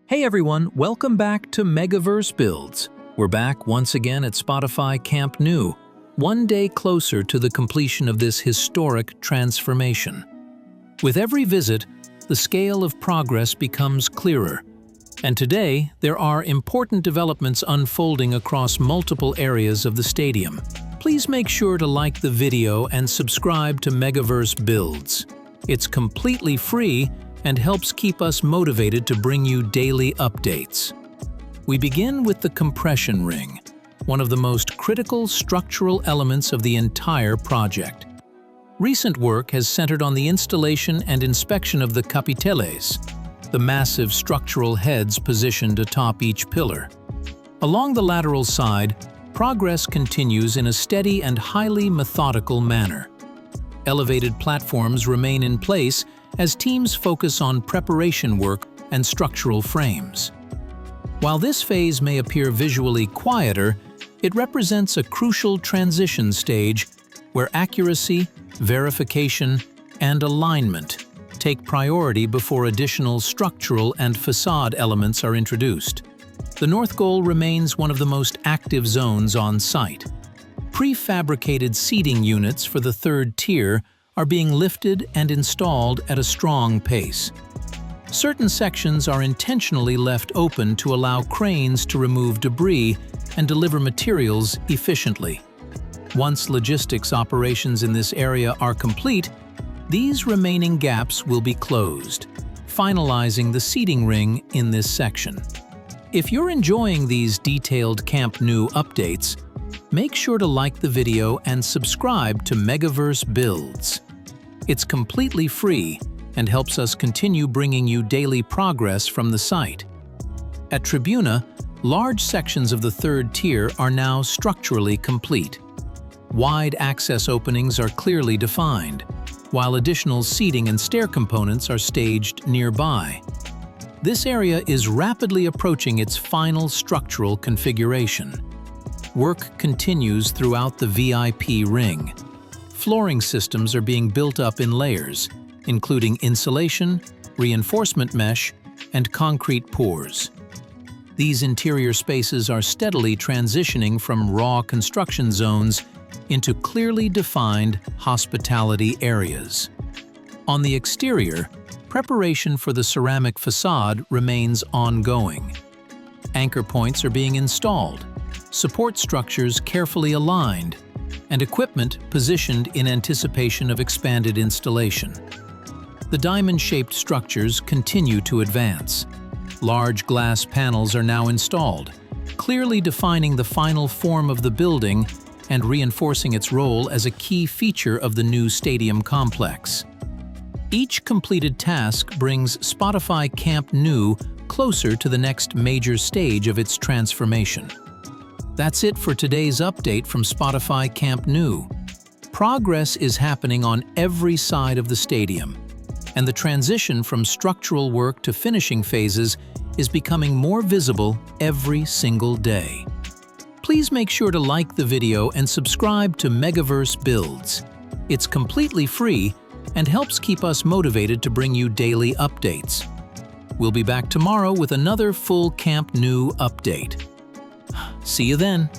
Hey everyone, welcome back to Megaverse Builds. We're back once again at Spotify Camp Nou, one day closer to the completion of this historic transformation. With every visit, the scale of progress becomes clearer. And today, there are important developments unfolding across multiple areas of the stadium. Please make sure to like the video and subscribe to Megaverse Builds. It's completely free and helps keep us motivated to bring you daily updates. We begin with the compression ring, one of the most critical structural elements of the entire project. Recent work has centered on the installation and inspection of the capiteles, the massive structural heads positioned atop each pillar. Along the lateral side, progress continues in a steady and highly methodical manner. Elevated platforms remain in place as teams focus on preparation work and structural frames. While this phase may appear visually quieter, it represents a crucial transition stage where accuracy, verification, and alignment take priority before additional structural and facade elements are introduced. The north goal remains one of the most active zones on site. Prefabricated seating units for the third tier are being lifted and installed at a strong pace. Certain sections are intentionally left open to allow cranes to remove debris and deliver materials efficiently. Once logistics operations in this area are complete, these remaining gaps will be closed, finalizing the seating ring in this section. If you're enjoying these detailed Camp Nou updates, make sure to like the video and subscribe to Megaverse Builds. It's completely free and helps us continue bringing you daily progress from the site. At Tribuna, large sections of the third tier are now structurally complete. Wide access openings are clearly defined, while additional seating and stair components are staged nearby. This area is rapidly approaching its final structural configuration. Work continues throughout the VIP ring. Flooring systems are being built up in layers, including insulation, reinforcement mesh, and concrete pours. These interior spaces are steadily transitioning from raw construction zones into clearly defined hospitality areas. On the exterior, preparation for the ceramic facade remains ongoing. Anchor points are being installed, support structures carefully aligned, and equipment positioned in anticipation of expanded installation. The diamond-shaped structures continue to advance. Large glass panels are now installed, clearly defining the final form of the building and reinforcing its role as a key feature of the new stadium complex. Each completed task brings Spotify Camp Nou closer to the next major stage of its transformation. That's it for today's update from Spotify Camp Nou. Progress is happening on every side of the stadium, and the transition from structural work to finishing phases is becoming more visible every single day. Please make sure to like the video and subscribe to Megaverse Builds. It's completely free and helps keep us motivated to bring you daily updates. We'll be back tomorrow with another full Camp Nou update. See you then!